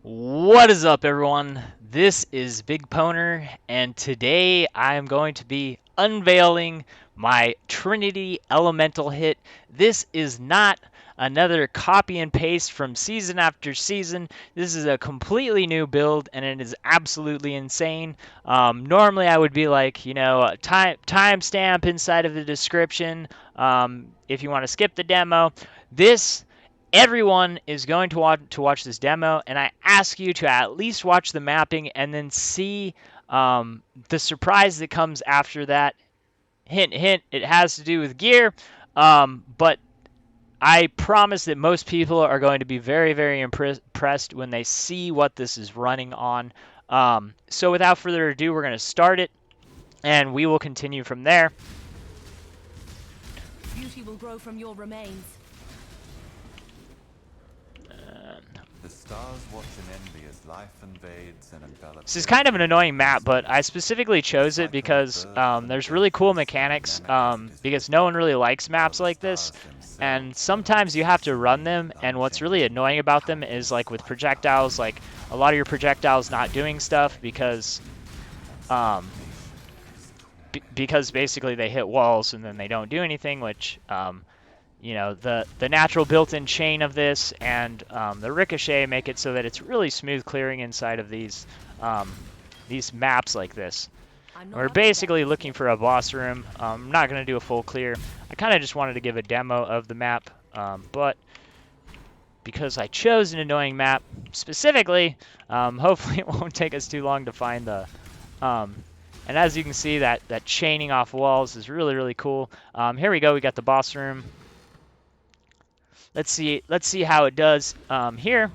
What is up, everyone? This is BigPowner, and today I am going to be unveiling my Trinity Elemental hit. This is not another copy and paste from season after season. This is a completely new build, and it is absolutely insane. Normally, I would be like, a timestamp inside of the description if you want to skip the demo. This Everyone is going to watch this demo, and I ask you to at least watch the mapping and then see the surprise that comes after that. Hint, hint, it has to do with gear, but I promise that most people are going to be very, very impressed when they see what this is running on. So without further ado, we're going to start it, and we will continue from there. Beauty will grow from your remains. The stars watch and envy as life invades and envelops. This is kind of an annoying map, but I specifically chose it because there's really cool mechanics, because no one really likes maps like this, and sometimes you have to run them, and what's really annoying about them is, like, with projectiles, like, a lot of your projectiles not doing stuff because basically they hit walls and then they don't do anything, which the natural built-in chain of this and the ricochet make it so that it's really smooth clearing inside of these maps like this. We're basically looking for a boss room. I'm not going to do a full clear. I kind of just wanted to give a demo of the map, but because I chose an annoying map specifically, hopefully it won't take us too long to find the... and as you can see, that chaining off walls is really, really cool. Here we go. We got the boss room. Let's see how it does here.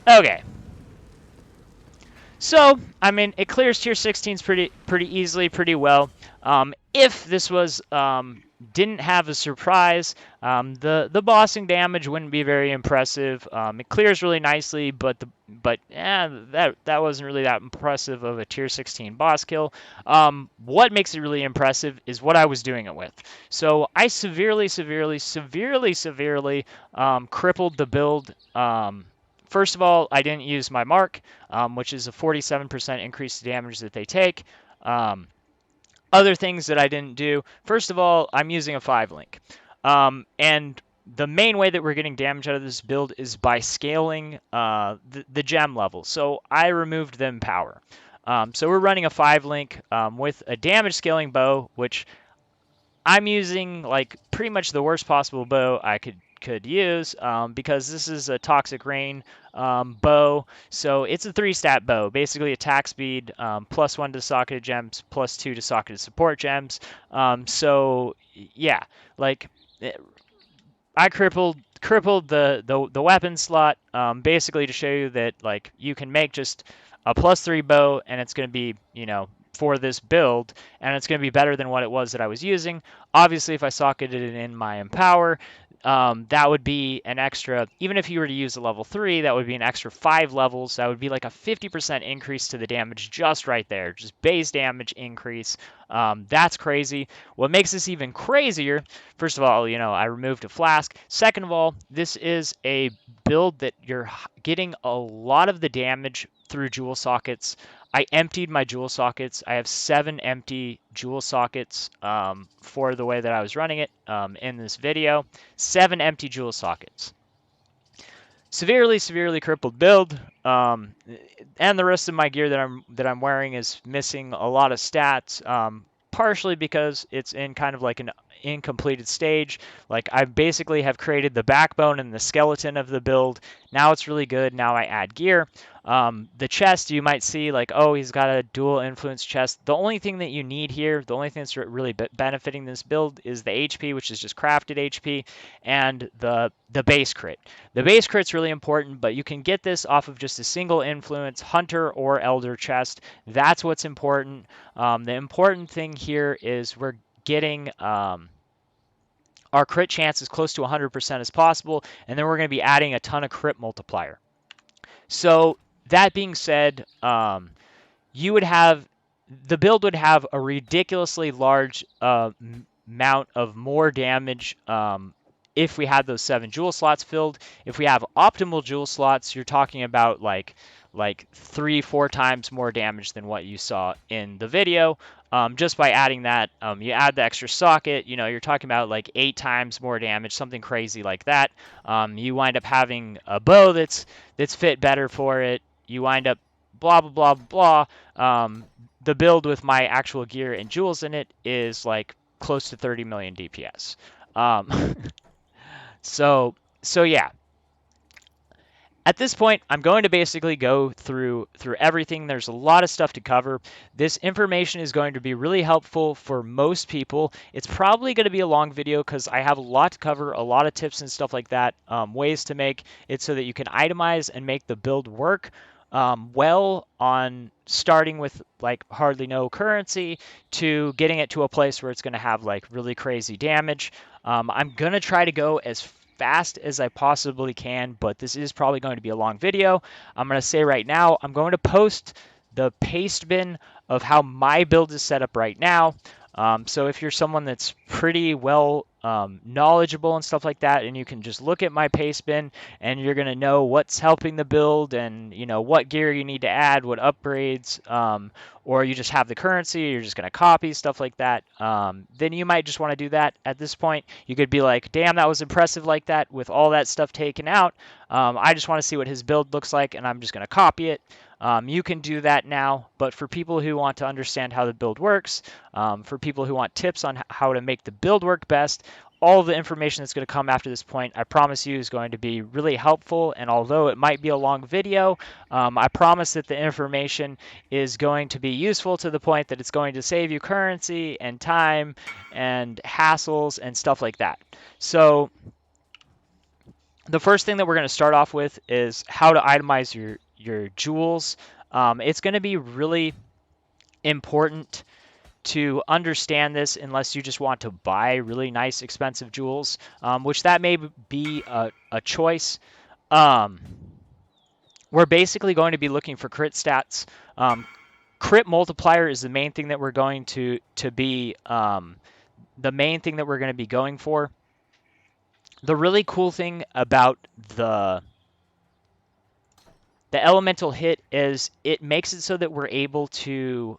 Okay. So, I mean, it clears tier 16s pretty easily, pretty well. If this was didn't have a surprise, the bossing damage wouldn't be very impressive. It clears really nicely, but that wasn't really that impressive of a tier 16 boss kill. What makes it really impressive is what I was doing it with. So I severely crippled the build. First of all, I didn't use my mark, which is a 47% increase to damage that they take. Other things that I didn't do, first of all, I'm using a 5-link. And the main way that we're getting damage out of this build is by scaling the gem level. So I removed them power. So we're running a 5-link with a damage scaling bow, which I'm using like pretty much the worst possible bow I could use, because this is a toxic rain bow. So it's a 3-stat bow, basically attack speed, +1 to socketed gems, +2 to socketed support gems. So yeah, like I crippled the weapon slot, basically to show you that, like, you can make just a +3 bow and it's going to be, for this build, and it's going to be better than what it was that I was using. Obviously, if I socketed it in my Empower, that would be an extra, even if you were to use a level 3, that would be an extra 5 levels. That would be like a 50% increase to the damage just right there, just base damage increase. That's crazy. What makes this even crazier, first of all, I removed a flask. Second of all, this is a build that you're getting a lot of the damage through jewel sockets. I emptied my jewel sockets. I have 7 empty jewel sockets for the way that I was running it in this video. 7 empty jewel sockets. Severely crippled build, and the rest of my gear that I'm wearing is missing a lot of stats, partially because it's in kind of like an incompleted stage. Like, I basically have created the backbone and the skeleton of the build. Now it's really good. Now I add gear. The chest, you might see like, oh, he's got a dual influence chest. The only thing that you need here, the only thing that's really benefiting this build is the HP, which is just crafted HP, and the base crit. The base crit's really important, but you can get this off of just a single influence hunter or elder chest. That's what's important. The important thing here is we're getting our crit chance as close to 100% as possible, and then we're going to be adding a ton of crit multiplier. So that being said, you would have the build would have a ridiculously large amount of more damage if we had those 7 jewel slots filled. If we have optimal jewel slots, you're talking about like 3-4 times more damage than what you saw in the video. Just by adding that, you add the extra socket, you know, you're talking about like 8 times more damage, something crazy like that. You wind up having a bow that's fit better for it. You wind up blah blah blah blah. The build with my actual gear and jewels in it is like close to 30 million DPS. Um, so yeah, at this point, I'm going to basically go through everything. There's a lot of stuff to cover. This information is going to be really helpful for most people. It's probably going to be a long video because I have a lot to cover, a lot of tips and stuff like that, ways to make it so that you can itemize and make the build work well, on starting with like hardly no currency to getting it to a place where it's going to have like really crazy damage. I'm going to try to go as fast as I possibly can, but this is probably going to be a long video. I'm going to say right now, I'm going to post the paste bin of how my build is set up right now. So if you're someone that's pretty well knowledgeable and stuff like that, and you can just look at my paste bin and you're going to know what's helping the build and, you know, what gear you need to add, what upgrades, or you just have the currency, you're just going to copy, stuff like that, then you might just want to do that at this point. You could be like, damn, that was impressive like that with all that stuff taken out. I just want to see what his build looks like, and I'm just going to copy it. You can do that now, but for people who want to understand how the build works, for people who want tips on how to make the build work best, all the information that's going to come after this point, I promise you, is going to be really helpful. And although it might be a long video, I promise that the information is going to be useful to the point that it's going to save you currency and time and hassles and stuff like that. So the first thing that we're going to start off with is how to itemize your jewels. It's going to be really important to understand this unless you just want to buy really nice expensive jewels, which that may be a choice. We're basically going to be looking for crit stats. Crit multiplier is the main thing that we're going to be the main thing that we're going to be going for. The really cool thing about the elemental hit is it makes it so that we're able to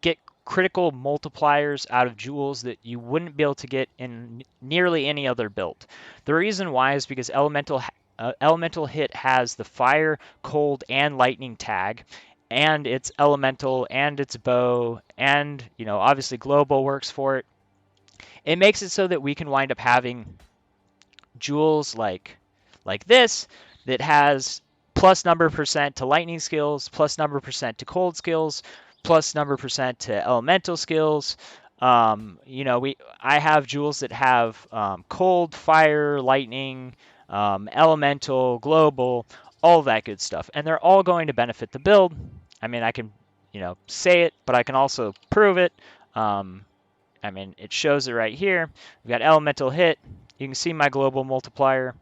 get critical multipliers out of jewels that you wouldn't be able to get in nearly any other build. The reason why is because elemental hit has the fire, cold, and lightning tag, and it's elemental and it's bow, and you know, obviously global works for it. It makes it so that we can wind up having jewels like this that has plus number percent to lightning skills, plus number percent to cold skills, plus number percent to elemental skills. You know, I have jewels that have cold, fire, lightning, elemental, global, all that good stuff, and they're all going to benefit the build. I mean, I can, you know, say it, but I can also prove it. I mean, it shows it right here. We've got elemental hit. You can see my global multiplier.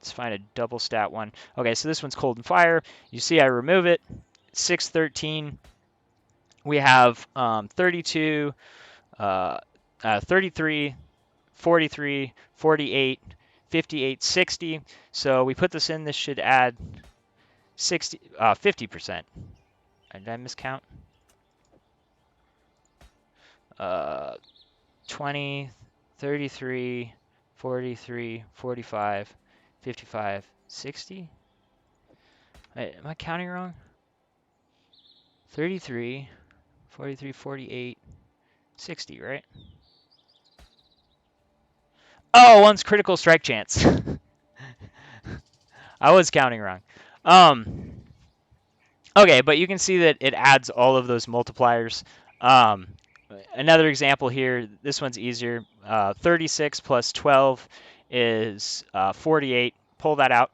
Let's find a double stat one. Okay, so this one's cold and fire. You see I remove it. 613. We have 32, 33, 43, 48, 58, 60. So we put this in. This should add 50%. Did I miscount? 20, 33, 43, 45, 55, 60. Wait, am I counting wrong? 33, 43, 48, 60, right? Oh, one's critical strike chance. I was counting wrong. Okay, but you can see that it adds all of those multipliers. Another example here, this one's easier. 36 plus 12 is 48. Pull that out.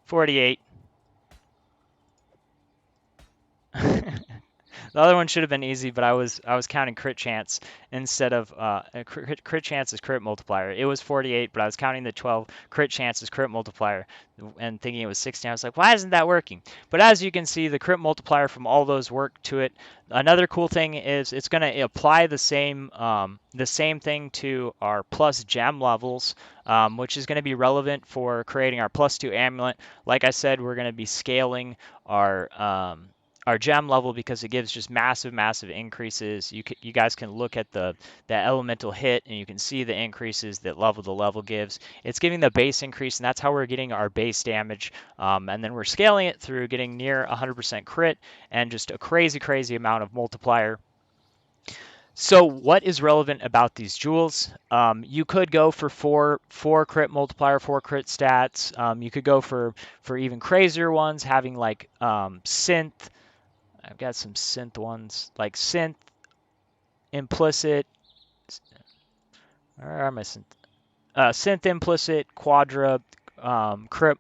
48. The other one should have been easy, but I was counting crit chance instead of crit chance is crit multiplier. It was 48, but I was counting the 12 crit chance as crit multiplier and thinking it was 16. I was like, why isn't that working? But as you can see, the crit multiplier from all those work to it. Another cool thing is it's going to apply the same thing to our plus gem levels, which is going to be relevant for creating our +2 amulet. Like I said, we're going to be scaling our gem level because it gives just massive increases. You guys can look at the elemental hit and you can see the increases that level to level gives. It's giving the base increase, and that's how we're getting our base damage. And then we're scaling it through getting near 100% crit and just a crazy amount of multiplier. So what is relevant about these jewels? You could go for four crit multiplier, 4 crit stats. You could go for even crazier ones, having like synth. I've got some synth ones, like synth, implicit. Where are my synth? Synth implicit, quadra, crit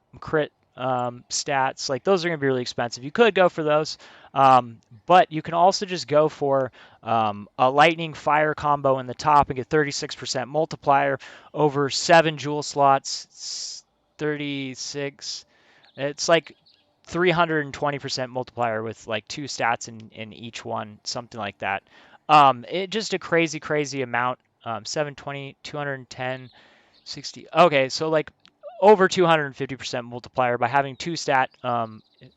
stats. Like those are going to be really expensive. You could go for those, but you can also just go for a lightning fire combo in the top and get 36% multiplier over 7 jewel slots. 36. It's like 320% multiplier with like 2 stats in each one, something like that. It just a crazy amount. 720, 210. 60. Okay, so like over 250% multiplier by having 2 stat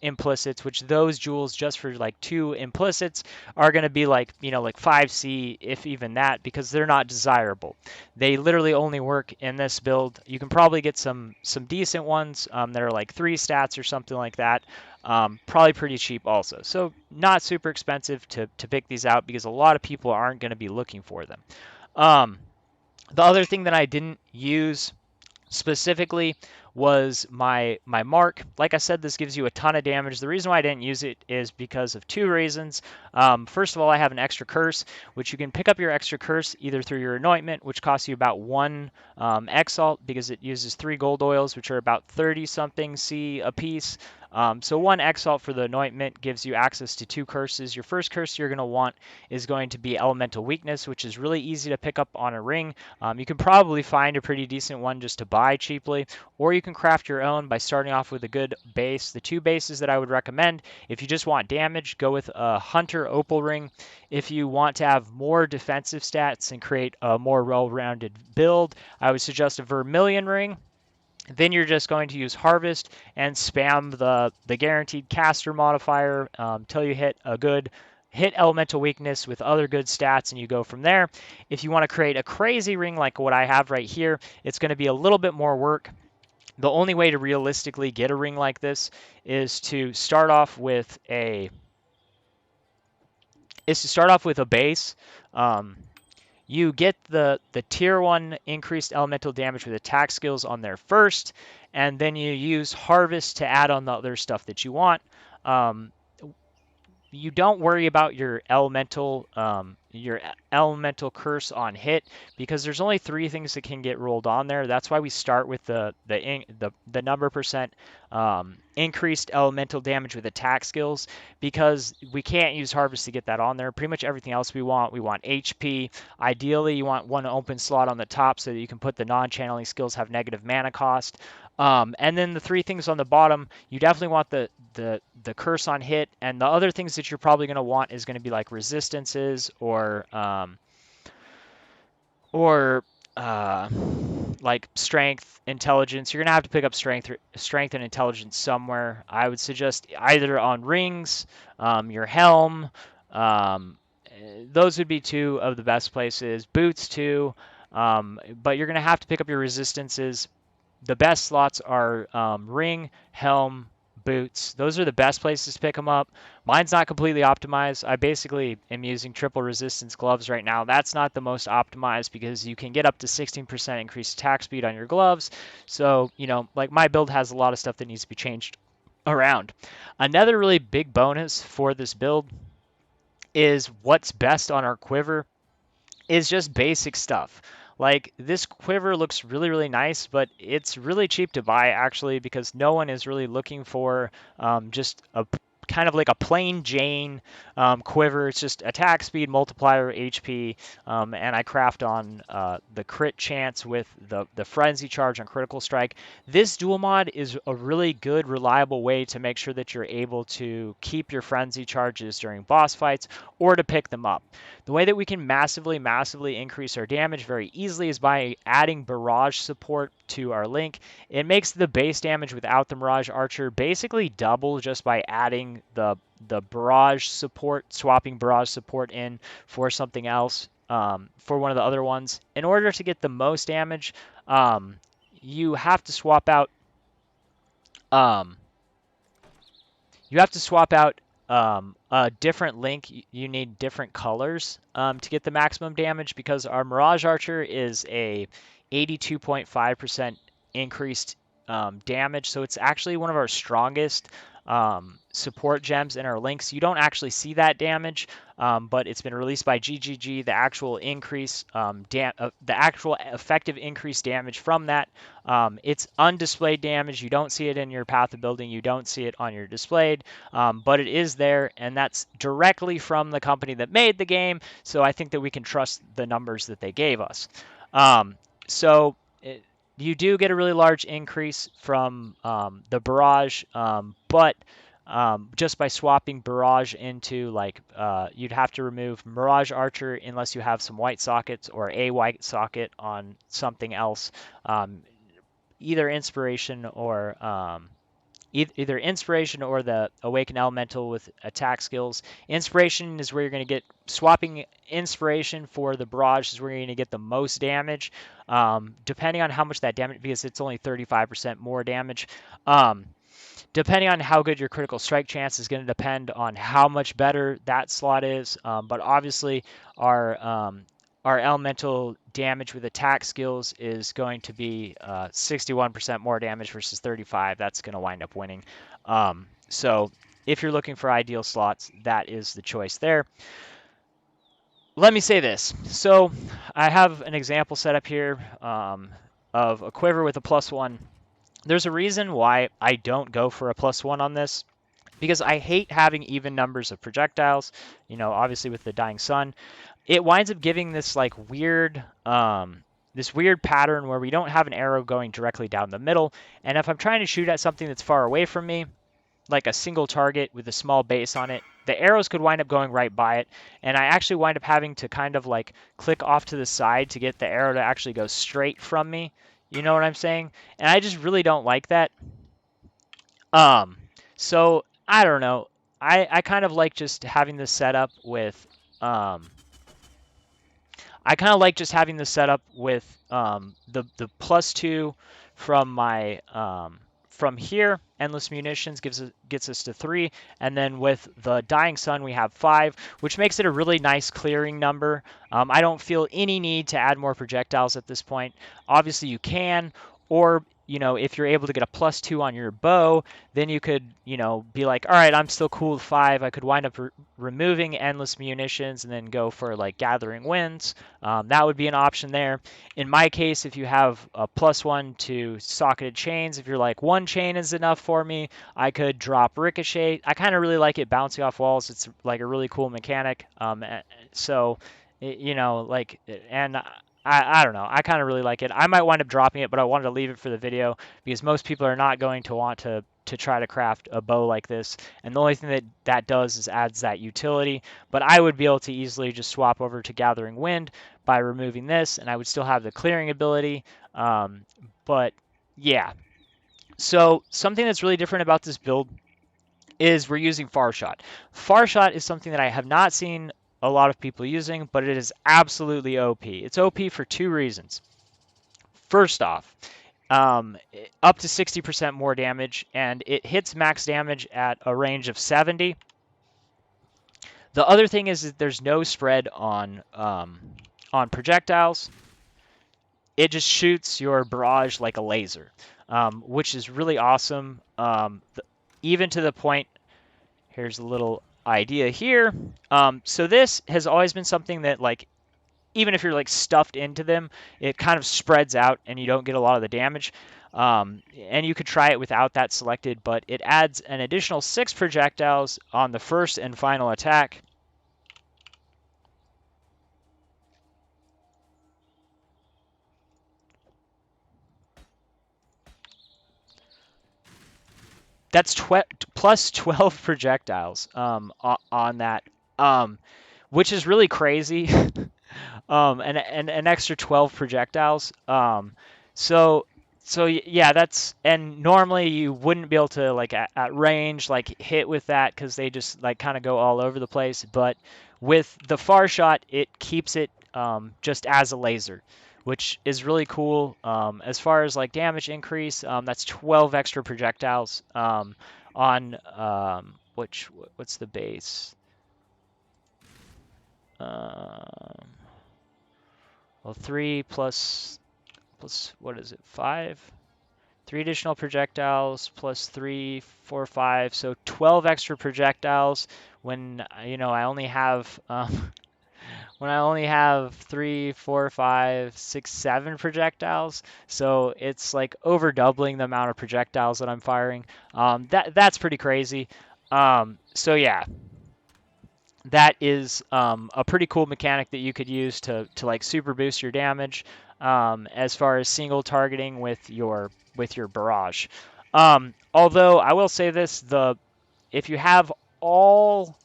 implicits, which those jewels just for like 2 implicits are going to be like, like 5C, if even that, because they're not desirable. They literally only work in this build. You can probably get some decent ones that are like 3 stats or something like that. Probably pretty cheap also. So not super expensive to pick these out because a lot of people aren't going to be looking for them. The other thing that I didn't use specifically was my mark. Like I said, this gives you a ton of damage. The reason why I didn't use it is because of 2 reasons. First of all, I have an extra curse, which you can pick up your extra curse either through your anointment, which costs you about 1 exalt because it uses 3 gold oils, which are about 30 something C a piece. So 1 exalt for the anointment gives you access to 2 curses. Your first curse you're going to want is going to be elemental weakness, which is really easy to pick up on a ring. You can probably find a pretty decent one just to buy cheaply, or you can craft your own by starting off with a good base. The 2 bases that I would recommend, if you just want damage, go with a Hunter Opal ring. If you want to have more defensive stats and create a more well-rounded build, I would suggest a Vermilion ring. Then you're just going to use Harvest and spam the guaranteed caster modifier until you hit a good elemental weakness with other good stats, and you go from there. If you want to create a crazy ring like what I have right here, it's going to be a little bit more work. The only way to realistically get a ring like this is to start off with a base. You get the tier 1 increased elemental damage with attack skills on there first, and then you use Harvest to add on the other stuff that you want. You don't worry about your elemental curse on hit because there's only 3 things that can get rolled on there. That's why we start with the number percent increased elemental damage with attack skills, because we can't use Harvest to get that on there. Pretty much everything else we want HP. Ideally, you want 1 open slot on the top so that you can put the non-channeling skills have negative mana cost. And then the 3 things on the bottom, you definitely want the curse on hit, and the other things that you're probably going to want is going to be like resistances or like strength, intelligence. You're going to have to pick up strength and intelligence somewhere. I would suggest either on rings, your helm. Those would be 2 of the best places. Boots too, but you're going to have to pick up your resistances. The best slots are ring, helm, boots. Those are the best places to pick them up. Mine's not completely optimized. I basically am using triple resistance gloves right now. That's not the most optimized because you can get up to 16% increased attack speed on your gloves. So, like my build has a lot of stuff that needs to be changed around. Another really big bonus for this build is what's best on our quiver is just basic stuff. Like this quiver looks really nice, but it's really cheap to buy actually because no one is really looking for just a kind of like a plain Jane quiver. It's just attack speed, multiplier, HP, and I craft on the crit chance with the frenzy charge on critical strike. This dual mod is a really good, reliable way to make sure that you're able to keep your frenzy charges during boss fights or to pick them up. The way that we can massively, massively increase our damage very easily is by adding barrage support to our link. It makes the base damage without the Mirage Archer basically double just by adding the barrage support, swapping barrage support in for something else, for one of the other ones. In order to get the most damage, you have to swap out um, a different link. You need different colors to get the maximum damage, because our Mirage Archer is a 82.5% increased damage, so it's actually one of our strongest support gems in our links. You don't actually see that damage, but it's been released by GGG. The actual increase, the actual effective increased damage from that, it's undisplayed damage. You don't see it in your path of building. You don't see it on your displayed, but it is there, and that's directly from the company that made the game. So I think that we can trust the numbers that they gave us. So you do get a really large increase from the barrage, but just by swapping barrage into, like, you'd have to remove Mirage Archer unless you have some white sockets or a white socket on something else, either inspiration or either inspiration or the awaken elemental with attack skills. Inspiration is where you're going to get, swapping inspiration for the barrage is where you're going to get the most damage, depending on how much that damage, because it's only 35% more damage. Depending on how good your critical strike chance is going to depend on how much better that slot is, but obviously our elemental damage with attack skills is going to be 61% more damage versus 35. That's going to wind up winning. So if you're looking for ideal slots, that is the choice there. Let me say this. So I have an example set up here of a quiver with a +1. There's a reason why I don't go for a +1 on this, because I hate having even numbers of projectiles. Obviously with the dying sun, it winds up giving this like weird pattern where we don't have an arrow going directly down the middle. And if I'm trying to shoot at something that's far away from me, like a single target with a small base on it, the arrows could wind up going right by it, and I actually wind up having to kind of like click off to the side to get the arrow to actually go straight from me. You know what I'm saying? And I just really don't like that. So I don't know. I kind of like just having this set up with the +2 from my from here. Endless munitions gets us to 3, and then with the dying sun we have 5, which makes it a really nice clearing number. I don't feel any need to add more projectiles at this point. Obviously you can, or if you're able to get a +2 on your bow, then you could, be like, all right, I'm still cool with 5. I could wind up removing endless munitions and then go for like gathering winds. That would be an option there. In my case, if you have a +1 to socketed chains, if you're like, 1 chain is enough for me, I could drop ricochet. I kind of really like it bouncing off walls. It's like a really cool mechanic. So, and I don't know. I kind of really like it. I might wind up dropping it, but I wanted to leave it for the video because most people are not going to want to try to craft a bow like this. And the only thing that does is adds that utility. But I would be able to easily just swap over to Gathering Wind by removing this, and I would still have the clearing ability. But yeah. So something that's really different about this build is we're using Far Shot. Far Shot is something that I have not seen a lot of people using, but it is absolutely OP. It's OP for 2 reasons. First off, up to 60% more damage, and it hits max damage at a range of 70. The other thing is that there's no spread on projectiles. It just shoots your barrage like a laser, which is really awesome. Even to the point, here's a little idea here. So this has always been something that, like, even if you're like stuffed into them, it kind of spreads out and you don't get a lot of the damage. And you could try it without that selected, but it adds an additional 6 projectiles on the first and final attack. That's plus 12 projectiles on that, which is really crazy. And an extra 12 projectiles. So yeah, that's, and normally you wouldn't be able to like at range like hit with that because they just like kind of go all over the place. But with the far shot, it keeps it just as a laser, which is really cool. As far as like damage increase, that's 12 extra projectiles on what's the base? Um, well, 3 plus what is it? 5? 3 additional projectiles plus 3, 4, 5. So 12 extra projectiles when I only have when I only have 3, 4, 5, 6, 7 projectiles. So it's like over doubling the amount of projectiles that I'm firing. That's pretty crazy. So yeah, that is a pretty cool mechanic that you could use to like super boost your damage as far as single targeting with your barrage. Although I will say this, if you have all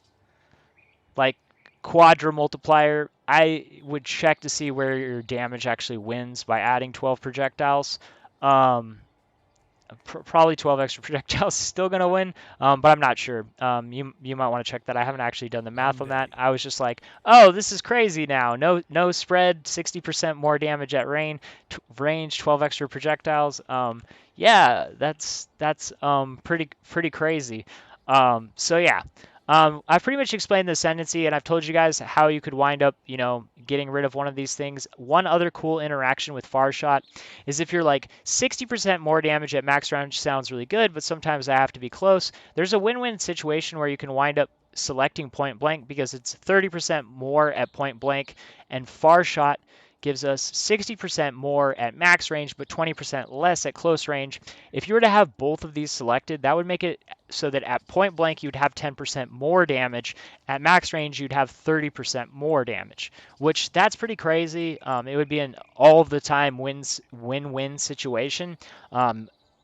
like quadra multiplier, I would check to see where your damage actually wins by adding 12 projectiles. Probably 12 extra projectiles is still going to win, but I'm not sure. You might want to check that. I haven't actually done the math on that. I was just like, oh, this is crazy now. No spread, 60% more damage at range, 12 extra projectiles. Yeah, that's pretty crazy. So yeah. I've pretty much explained the ascendancy, and I've told you guys how you could wind up, getting rid of one of these things. One other cool interaction with far shot is if you're like 60% more damage at max range sounds really good, but sometimes I have to be close. There's a win-win situation where you can wind up selecting point blank because it's 30% more at point blank, and far shot gives us 60% more at max range, but 20% less at close range. If you were to have both of these selected, that would make it so that at point blank you'd have 10% more damage. At max range you'd have 30% more damage, which that's pretty crazy. It would be an all the time win-win situation.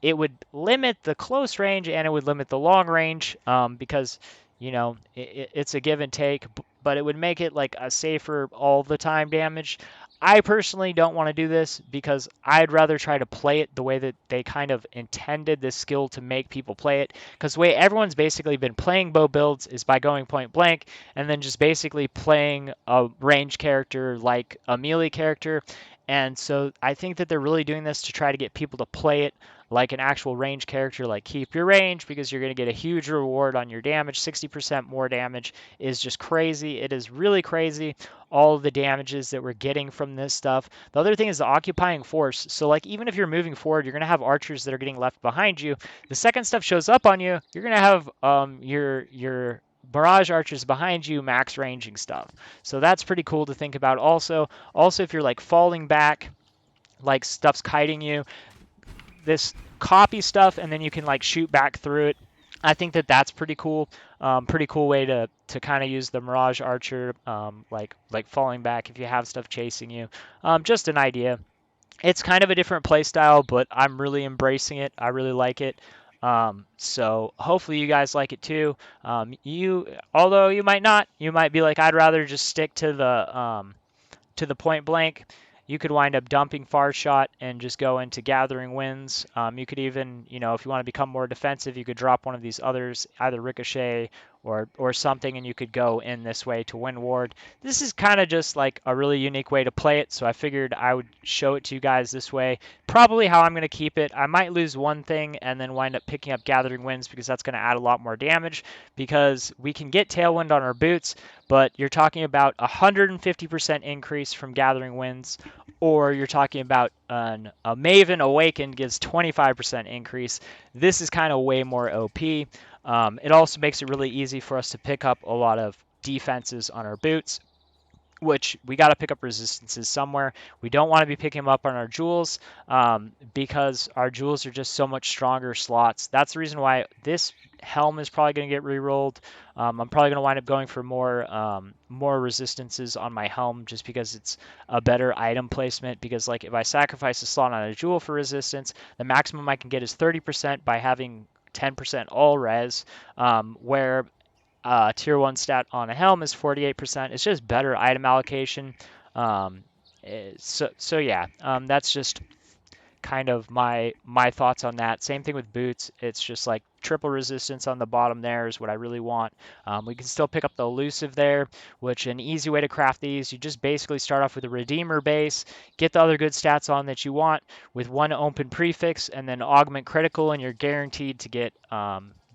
It would limit the close range and it would limit the long range because it's a give and take, but it would make it like a safer all the time damage. I personally don't want to do this because I'd rather try to play it the way that they kind of intended this skill to make people play it. Because the way everyone's basically been playing bow builds is by going point blank and then just basically playing a range character like a melee character. And so I think that they're really doing this to try to get people to play it like an actual range character, like keep your range because you're going to get a huge reward on your damage. 60% more damage is just crazy. It is really crazy, all of the damages that we're getting from this stuff. The other thing is the occupying force. So like even if you're moving forward, you're going to have archers that are getting left behind you. The second stuff shows up on you, you're going to have your barrage archers behind you max ranging stuff. So that's pretty cool to think about. Also if you're like falling back, like stuff's kiting you, this copy stuff and then you can like shoot back through it. I think that that's pretty cool. Pretty cool way to kind of use the Mirage Archer, like falling back if you have stuff chasing you. Just an idea. It's kind of a different play style, but I'm really embracing it. I really like it. So hopefully you guys like it too. Although you might not, you might be like, I'd rather just stick to the point blank. You could wind up dumping far shot and just go into gathering wins. You could even, if you want to become more defensive, you could drop one of these others, either ricochet or something, and you could go in this way to win ward. This is kind of just like a really unique way to play it, so I figured I would show it to you guys this way. Probably how I'm going to keep it. I might lose one thing and then wind up picking up gathering wins because that's going to add a lot more damage because we can get tailwind on our boots, but you're talking about 150% increase from gathering winds, or you're talking about a Maven Awakened gives 25% increase. This is kind of way more OP. It also makes it really easy for us to pick up a lot of defenses on our boots. which we got to pick up resistances somewhere. We don't want to be picking them up on our jewels because our jewels are just so much stronger slots. That's the reason why this helm is probably going to get re-rolled. I'm probably going to wind up going for more resistances on my helm just because it's a better item placement. Because like if I sacrifice a slot on a jewel for resistance, the maximum I can get is 30% by having 10% all res, where tier 1 stat on a helm is 48%. It's just better item allocation. Um, so yeah, that's just kind of my thoughts on that. Same thing with boots. It's just like triple resistance on the bottom there is what I really want. We can still pick up the elusive there, which an easy way to craft these, you just basically start off with a redeemer base, get the other good stats on that you want with one open prefix, and then augment critical, and you're guaranteed to get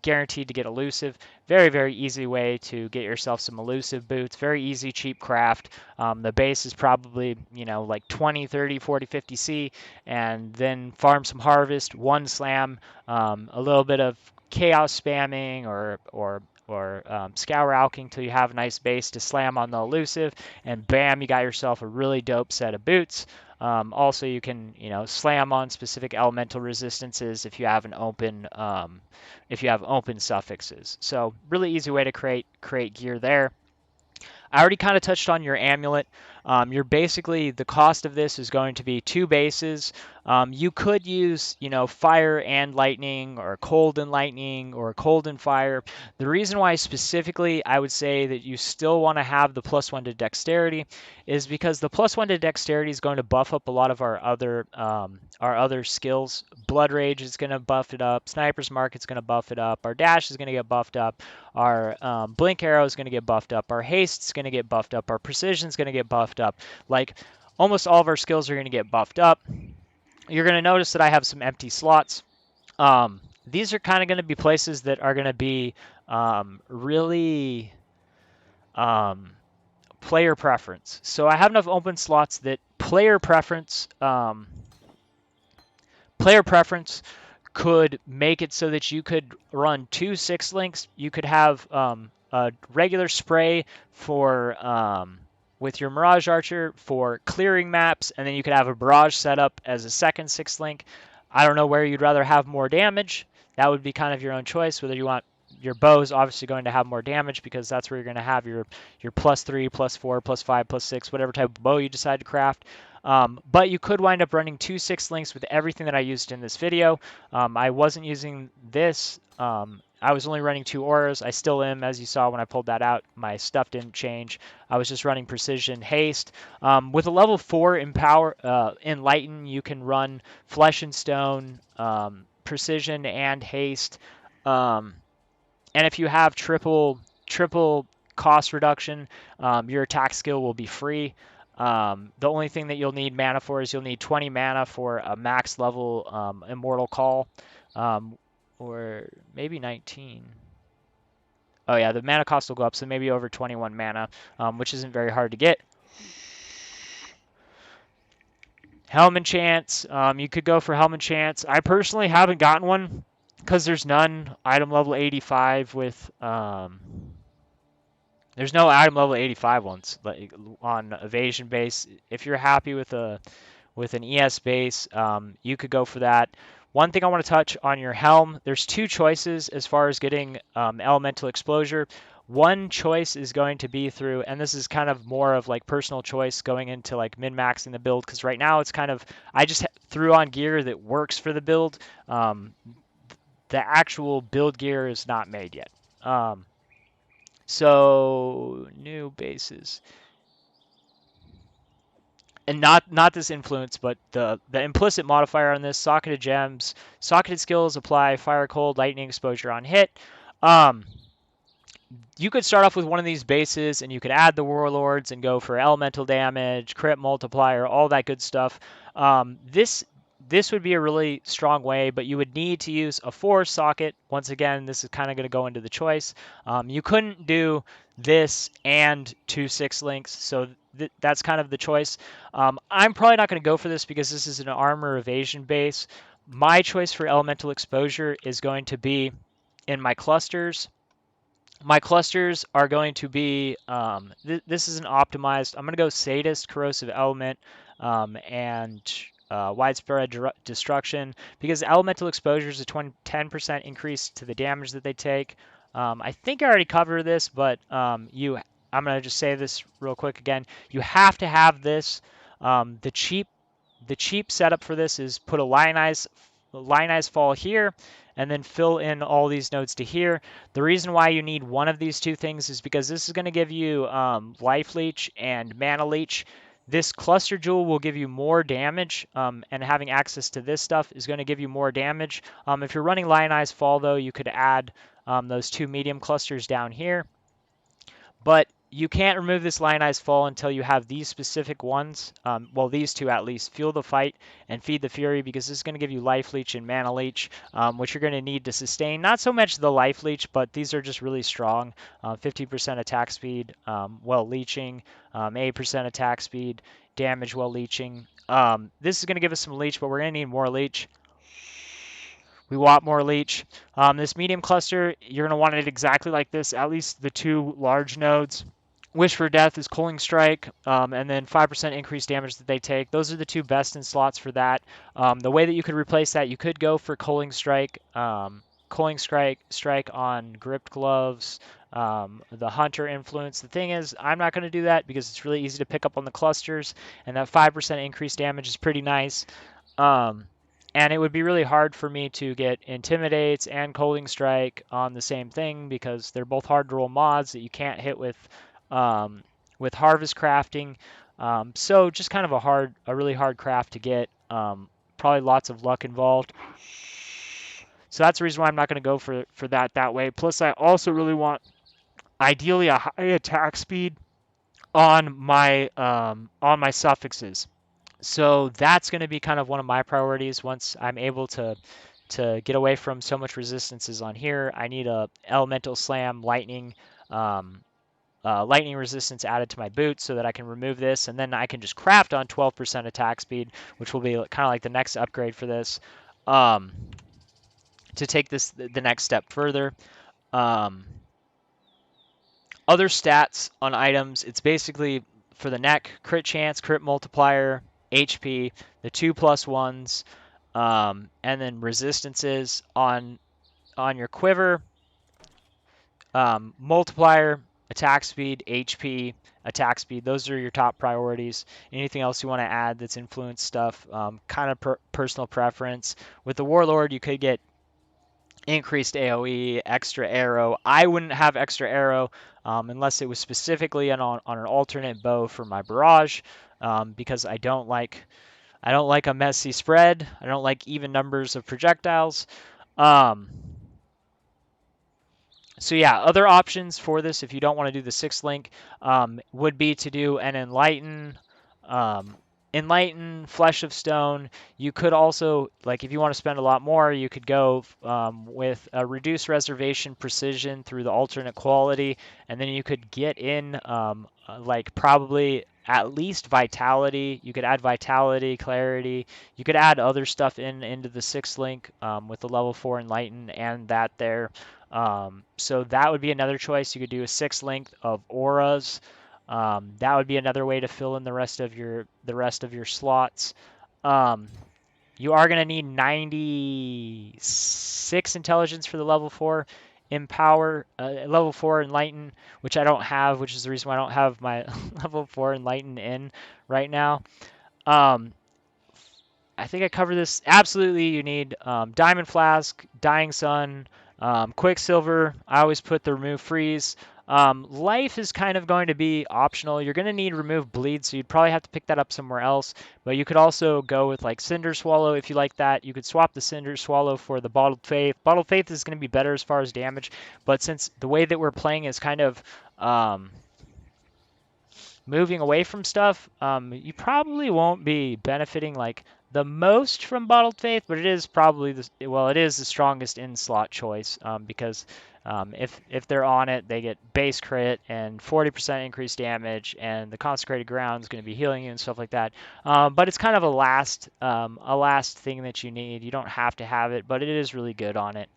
elusive. Very, very easy way to get yourself some elusive boots. Very easy, cheap craft. The base is probably, like 20, 30, 40, 50 C, and then farm some harvest, one slam, a little bit of chaos spamming or scour alking till you have a nice base to slam on the elusive, and bam, you got yourself a really dope set of boots. Also, you can slam on specific elemental resistances if you have open suffixes. So really easy way to create gear there. I already kind of touched on your amulet. You're basically, the cost of this is going to be 2 bases. You could use, fire and lightning, or cold and lightning, or cold and fire. The reason why specifically I would say that you still want to have the +1 to dexterity is because the +1 to dexterity is going to buff up a lot of our other skills. Blood Rage is going to buff it up. Sniper's Mark is going to buff it up. Our dash is going to get buffed up. Our blink arrow is going to get buffed up. Our haste is going to get buffed up. Our precision is going to get buffed up. Like almost all of our skills are going to get buffed up. You're going to notice that I have some empty slots. These are kind of going to be places that are going to be really player preference. So I have enough open slots that player preference could make it so that you could run 2 6 links. You could have a regular spray for with your Mirage Archer for clearing maps, and then you could have a Barrage set up as a second 6 link. I don't know where you'd rather have more damage. That would be kind of your own choice, whether you want your bow is obviously going to have more damage because that's where you're going to have your +3, +4, +5, +6, whatever type of bow you decide to craft. But you could wind up running 2 6 links with everything that I used in this video. I wasn't using this. I was only running 2 auras. I still am, as you saw when I pulled that out. My stuff didn't change. I was just running precision, haste. With a level 4 enlighten, you can run flesh and stone, precision, and haste. And if you have triple cost reduction, your attack skill will be free. The only thing that you'll need mana for is you'll need 20 mana for a max level Immortal Call, or maybe 19. Oh yeah, the mana cost will go up, so maybe over 21 mana, which isn't very hard to get. Helm enchants, you could go for Helm enchants. I personally haven't gotten one because there's none item level 85 with there's no item level 85 ones like on evasion base. If you're happy with an ES base, you could go for that. One thing I want to touch on your helm, there's 2 choices as far as getting elemental exposure. One choice is going to be through, and this is kind of more of like personal choice going into like min-maxing the build, because right now it's kind of, I just threw on gear that works for the build. The actual build gear is not made yet. So new bases, and not this influence, but the implicit modifier on this: socketed gems, socketed skills apply fire, cold, lightning exposure on hit. You could start off with one of these bases, and you could add the warlords and go for elemental damage, crit multiplier, all that good stuff. This would be a really strong way, but you would need to use a 4 socket. Once again, this is kind of going to go into the choice. You couldn't do this and 2 6 links, so that's kind of the choice. I'm probably not going to go for this because this is an armor evasion base. My choice for elemental exposure is going to be in my clusters. My clusters are going to be, this isn't optimized. I'm going to go Sadist, Corrosive Element, and Widespread Destruction, because Elemental Exposure is a 10% increase to the damage that they take. I think I already covered this, but I'm going to just say this real quick again. You have to have this. The cheap setup for this is put a Lioneyes Fall here, and then fill in all these nodes to here. The reason why you need one of these two things is because this is going to give you Life Leech and Mana Leech. This Cluster Jewel will give you more damage, and having access to this stuff is going to give you more damage. If you're running Lioneyes Fall, though, you could add those two medium clusters down here. But you can't remove this Lionized Fall until you have these specific ones. Well, these two at least. Fuel the Fight and Feed the Fury, because this is going to give you Life Leech and Mana Leech, which you're going to need to sustain. Not so much the Life Leech, but these are just really strong. 50% attack speed while leeching, 8% attack speed, damage while leeching. This is going to give us some leech, but we're going to need more leech. We want more leech. This medium cluster, you're going to want it exactly like this, at least the two large nodes. Wish for Death is Culling Strike, and then 5% increased damage that they take. Those are the two best in slots for that. The way that you could replace that, you could go for Culling Strike. Culling Strike on Gripped Gloves, the Hunter Influence. The thing is, I'm not going to do that because it's really easy to pick up on the clusters, and that 5% increased damage is pretty nice. And it would be really hard for me to get Intimidates and Culling Strike on the same thing because they're both hard to roll mods that you can't hit with Harvest Crafting. So just kind of a really hard craft to get. Probably lots of luck involved. So that's the reason why I'm not going to go for that way. Plus, I also really want ideally a high attack speed on my suffixes. So that's going to be kind of one of my priorities once I'm able to get away from so much resistances on here. I need a elemental slam lightning lightning resistance added to my boots so that I can remove this, and then I can just craft on 12% attack speed, which will be kind of like the next upgrade for this, to take this the next step further. Other stats on items, it's basically for the neck, crit chance, crit multiplier, HP, the 2+1s, and then resistances on your quiver, multiplier, attack speed, HP, attack speed. Those are your top priorities. Anything else you want to add that's influence stuff, kind of personal preference. With the Warlord, you could get increased AoE, extra arrow. I wouldn't have extra arrow unless it was specifically on an alternate bow for my Barrage, because I don't like a messy spread. I don't like even numbers of projectiles. So yeah, other options for this, if you don't want to do the 6th link, would be to do an Enlighten, Flesh of Stone. You could also, like, if you want to spend a lot more, you could go with a Reduced Reservation Precision through the alternate quality, and then you could get in, like, probably at least Vitality. You could add Vitality, Clarity. You could add other stuff into the 6th link with the level 4 Enlighten and that there. So that would be another choice. You could do a 6th link of auras. That would be another way to fill in the rest of your slots. You are going to need 96 intelligence for the level 4 Empower, level 4 Enlighten, which I don't have, which is the reason why I don't have my level 4 Enlighten in right now. I think I covered this. Absolutely, you need Diamond Flask, Dying Sun, Quicksilver. I always put the Remove Freeze. Life is kind of going to be optional. You're going to need Remove Bleed, so you'd probably have to pick that up somewhere else. But you could also go with like Cinder Swallow if you like that. You could swap the Cinder Swallow for the Bottled Faith. Bottled Faith is going to be better as far as damage, but since the way that we're playing is kind of moving away from stuff, you probably won't be benefiting like the most from Bottled Faith, but it is probably it is the strongest in slot choice, because if they're on it, they get base crit and 40% increased damage, and the consecrated ground is going to be healing you and stuff like that. But it's kind of a last thing that you need. You don't have to have it, but it is really good on it.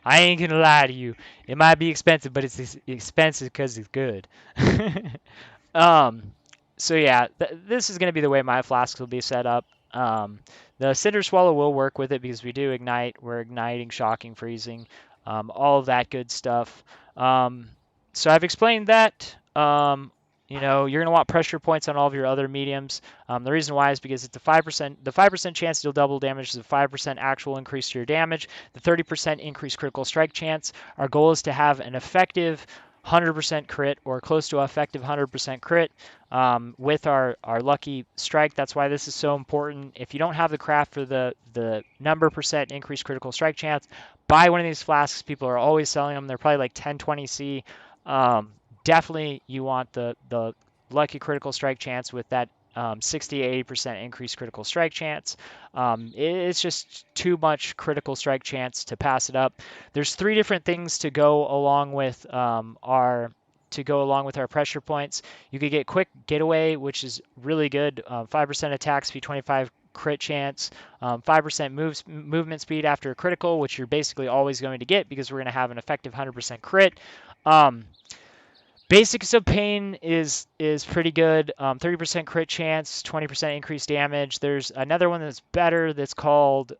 I ain't gonna lie to you. It might be expensive, but it's expensive because it's good. Um, so yeah, this is going to be the way my flasks will be set up. The Cinder Swallow will work with it because we do ignite. We're igniting, shocking, freezing, all of that good stuff. Um, so I've explained that. You know, you're going to want pressure points on all of your other mediums. The reason why is because it's a 5%. The 5% chance to deal double damage is a 5% actual increase to your damage. The 30% increased critical strike chance. Our goal is to have an effective 100% crit or close to effective 100% crit with our lucky strike. That's why this is so important. If you don't have the craft for the number percent increased critical strike chance, buy one of these flasks. People are always selling them. They're probably like 10, 20C. Definitely you want the lucky critical strike chance with that 60 80% increased critical strike chance. It's just too much critical strike chance to pass it up. There's 3 different things to go along with our pressure points. You could get quick getaway, which is really good. 5% attack speed, 25 crit chance, 5% movement speed after a critical, which you're basically always going to get because we're going to have an effective 100% crit. Basics of Pain is pretty good. 30% crit chance, 20% increased damage. There's another one that's better that's called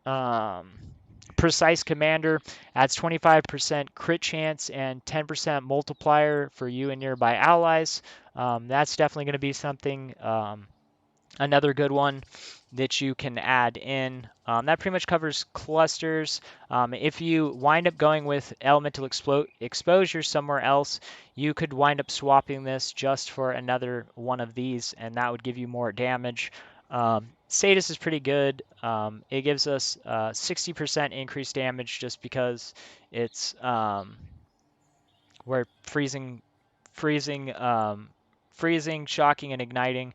Precise Commander. Adds 25% crit chance and 10% multiplier for you and nearby allies. That's definitely going to be something. Another good one that you can add in. That pretty much covers clusters. If you wind up going with elemental exposure somewhere else, you could wind up swapping this just for another one of these, and that would give you more damage. Sadis is pretty good. It gives us 60% increased damage just because it's we're freezing, shocking, and igniting.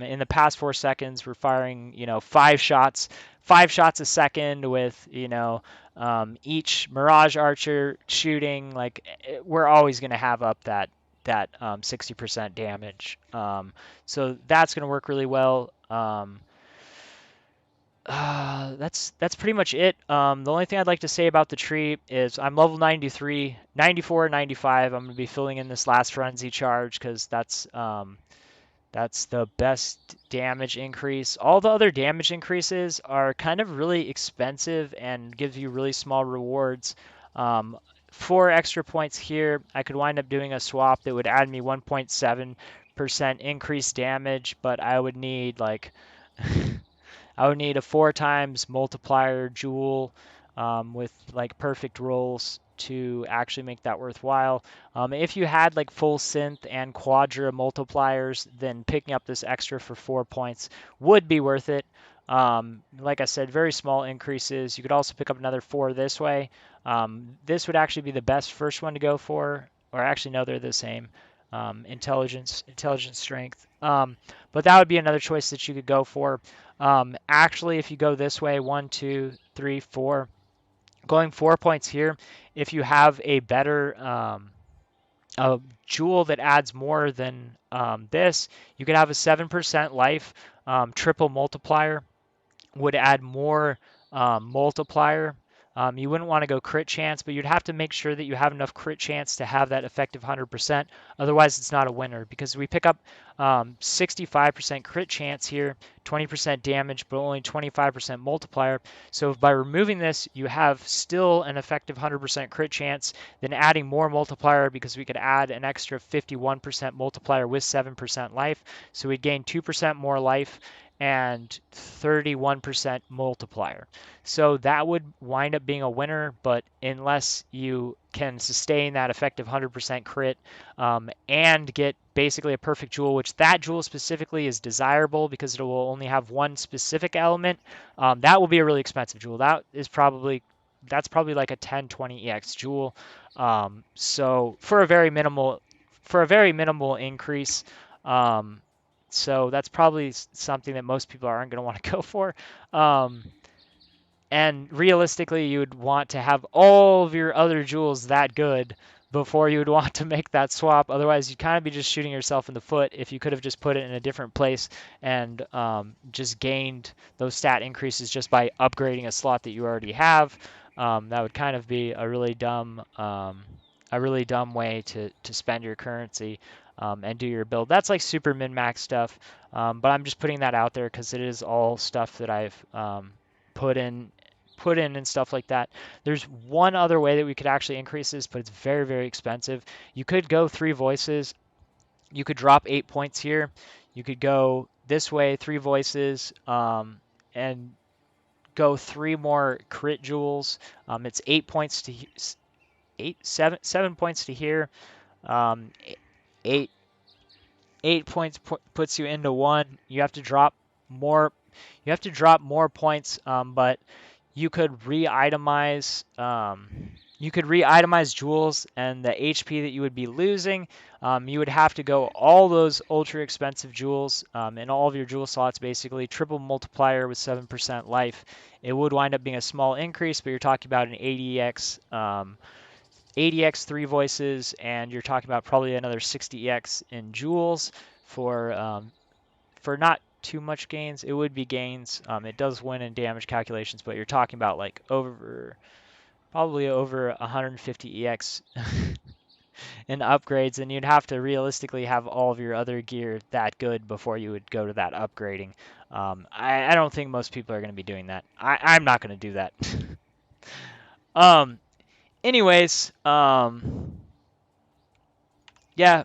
In the past 4 seconds, we're firing, 5 shots a second with, each Mirage Archer shooting. Like, we're always going to have up that 60% damage. So that's going to work really well. That's pretty much it. The only thing I'd like to say about the tree is I'm level 93, 94, 95. I'm going to be filling in this last frenzy charge because that's the best damage increase. All the other damage increases are kind of really expensive and gives you really small rewards. 4 extra points here. I could wind up doing a swap that would add me 1.7% increased damage, but I would need like I would need a 4 times multiplier jewel with like perfect rolls to actually make that worthwhile. If you had like full synth and quadra multipliers, then picking up this extra for 4 points would be worth it. Like I said, very small increases. You could also pick up another 4 this way. This would actually be the best first one to go for, or actually no, they're the same. Intelligence, strength. But that would be another choice that you could go for. Actually, if you go this way, 1, 2, 3, 4, going 4 points here, if you have a better a jewel that adds more than this, you could have a 7% life triple multiplier, would add more multiplier. You wouldn't want to go crit chance, but you'd have to make sure that you have enough crit chance to have that effective 100%. Otherwise, it's not a winner because we pick up 65% crit chance here, 20% damage, but only 25% multiplier. So by removing this, you have still an effective 100% crit chance, then adding more multiplier because we could add an extra 51% multiplier with 7% life. So we'd gain 2% more life and 31% multiplier. So that would wind up being a winner, but unless you can sustain that effective 100% crit and get basically a perfect jewel, which that jewel specifically is desirable because it will only have one specific element, that will be a really expensive jewel. That's probably like a 10, 20 EX jewel. So for a very minimal increase, so that's probably something that most people aren't going to want to go for. And realistically, you would want to have all of your other jewels that good before you would want to make that swap. Otherwise, you'd kind of be just shooting yourself in the foot if you could have just put it in a different place and just gained those stat increases just by upgrading a slot that you already have. That would kind of be a really dumb way to spend your currency and do your build. That's like super min-max stuff, but I'm just putting that out there because it is all stuff that I've put in and stuff like that. There's one other way that we could actually increase this, but it's very, very expensive. You could go 3 voices. You could drop 8 points here. You could go this way, 3 voices, and go 3 more crit jewels. It's 8 points to 7 points to here. Um, 8 8 points puts you into 1. You have to drop more. You have to drop more points, but you could re-itemize. You could re-itemize jewels, and the HP that you would be losing, you would have to go all those ultra expensive jewels in all of your jewel slots, basically triple multiplier with 7% life. It would wind up being a small increase, but you're talking about an 80x 3 voices, and you're talking about probably another 60x in jewels for not too much gains. It would be gains. It does win in damage calculations, but you're talking about like probably over 150 EX in upgrades, and you'd have to realistically have all of your other gear that good before you would go to that upgrading. I don't think most people are going to be doing that. I'm not going to do that. um, anyways, yeah,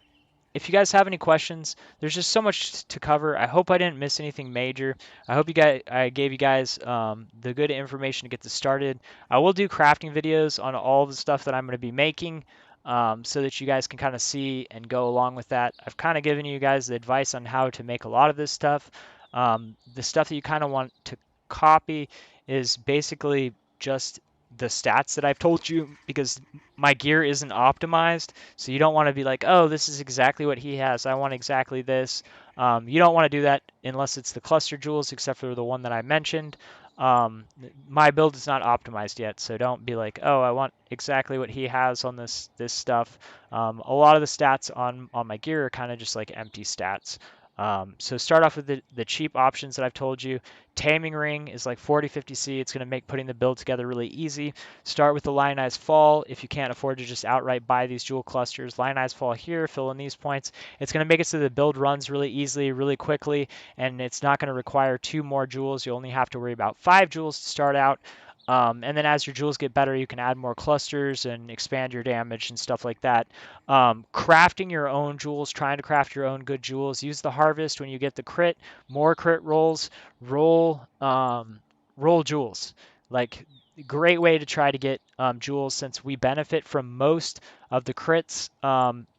if you guys have any questions, there's just so much to cover. I hope I didn't miss anything major. I hope I gave you guys the good information to get this started. I will do crafting videos on all the stuff that I'm going to be making, so that you guys can kind of see and go along with that. I've kind of given you guys the advice on how to make a lot of this stuff. The stuff that you kind of want to copy is basically just the stats that I've told you, because my gear isn't optimized. So you don't want to be like, oh, this is exactly what he has, I want exactly this. You don't want to do that unless it's the cluster jewels, except for the one that I mentioned. My build is not optimized yet, so don't be like, oh, I want exactly what he has on this stuff. A lot of the stats on my gear are kind of just like empty stats. So start off with the cheap options that I've told you. Taming ring is like 40-50C. It's going to make putting the build together really easy. Start with the Lioneye's fall. If you can't afford to just outright buy these jewel clusters, Lioneye's fall here, fill in these points. It's going to make it so the build runs really easily, really quickly, and it's not going to require 2 more jewels. You only have to worry about 5 jewels to start out. And then as your jewels get better, you can add more clusters and expand your damage and stuff like that. Crafting your own jewels, trying to craft your own good jewels. Use the harvest when you get the crit, more crit rolls, roll jewels. Like, great way to try to get jewels, since we benefit from most of the crits.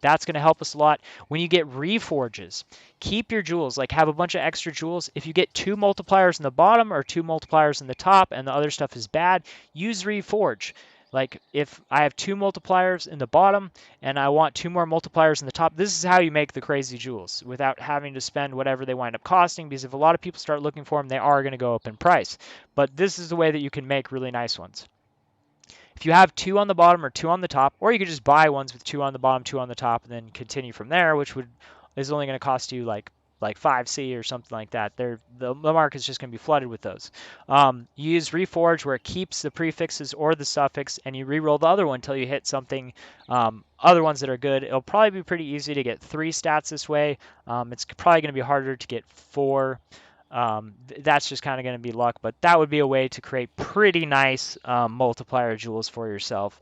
That's going to help us a lot. When you get reforges, keep your jewels, like have a bunch of extra jewels. If you get 2 multipliers in the bottom or 2 multipliers in the top and the other stuff is bad, use reforge. Like, if I have 2 multipliers in the bottom and I want 2 more multipliers in the top, this is how you make the crazy jewels without having to spend whatever they wind up costing, because if a lot of people start looking for them, they are going to go up in price. But this is the way that you can make really nice ones. If you have 2 on the bottom or 2 on the top, or you could just buy ones with 2 on the bottom, 2 on the top, and then continue from there, which is only going to cost you like 5C or something like that. The market's just going to be flooded with those. You use Reforge, where it keeps the prefixes or the suffix, and you re-roll the other one until you hit something, other ones that are good. It'll probably be pretty easy to get 3 stats this way. It's probably going to be harder to get 4. That's just kind of going to be luck, but that would be a way to create pretty nice multiplier jewels for yourself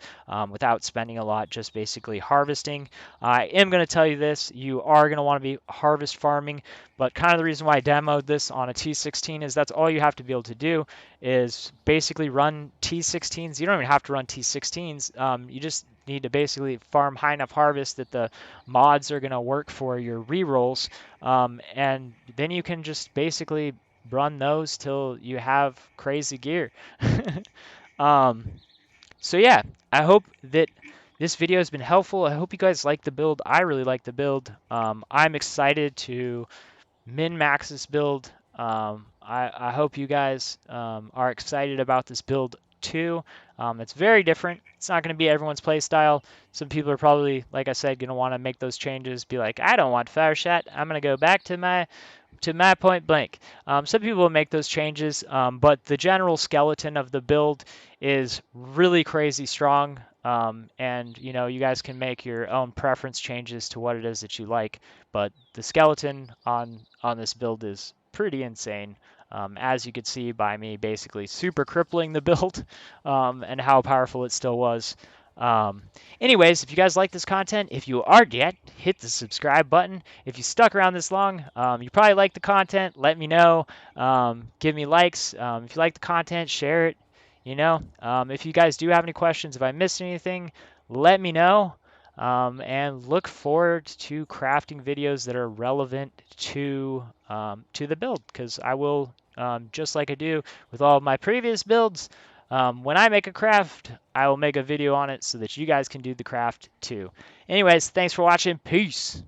without spending a lot, just basically harvesting. I am going to tell you this, you are going to want to be harvest farming, but kind of the reason why I demoed this on a T16 is that's all you have to be able to do is basically run T16s. You don't even have to run T16s. You just need to basically farm high enough harvest that the mods are going to work for your rerolls, and then you can just basically run those till you have crazy gear. So yeah, I hope that this video has been helpful. I hope you guys like the build. I really like the build. I'm excited to min-max this build. I hope you guys are excited about this build too. It's very different. It's not going to be everyone's play style. Some people are probably, like I said, going to want to make those changes, be like, I don't want fire shot. I'm going to go back to to map point blank. Some people will make those changes, but the general skeleton of the build is really crazy strong. And you know, you guys can make your own preference changes to what it is that you like, but the skeleton on this build is pretty insane. As you could see by me basically super crippling the build, and how powerful it still was. Um, Anyways, if you guys like this content, if you aren't yet, hit the subscribe button. If you stuck around this long, you probably like the content. Let me know. Give me likes. If you like the content, share it. You know, if you guys do have any questions, if I missed anything, let me know. And look forward to crafting videos that are relevant to the build, because I will, just like I do with all of my previous builds. When I make a craft, I will make a video on it so that you guys can do the craft too. Anyways, thanks for watching. Peace.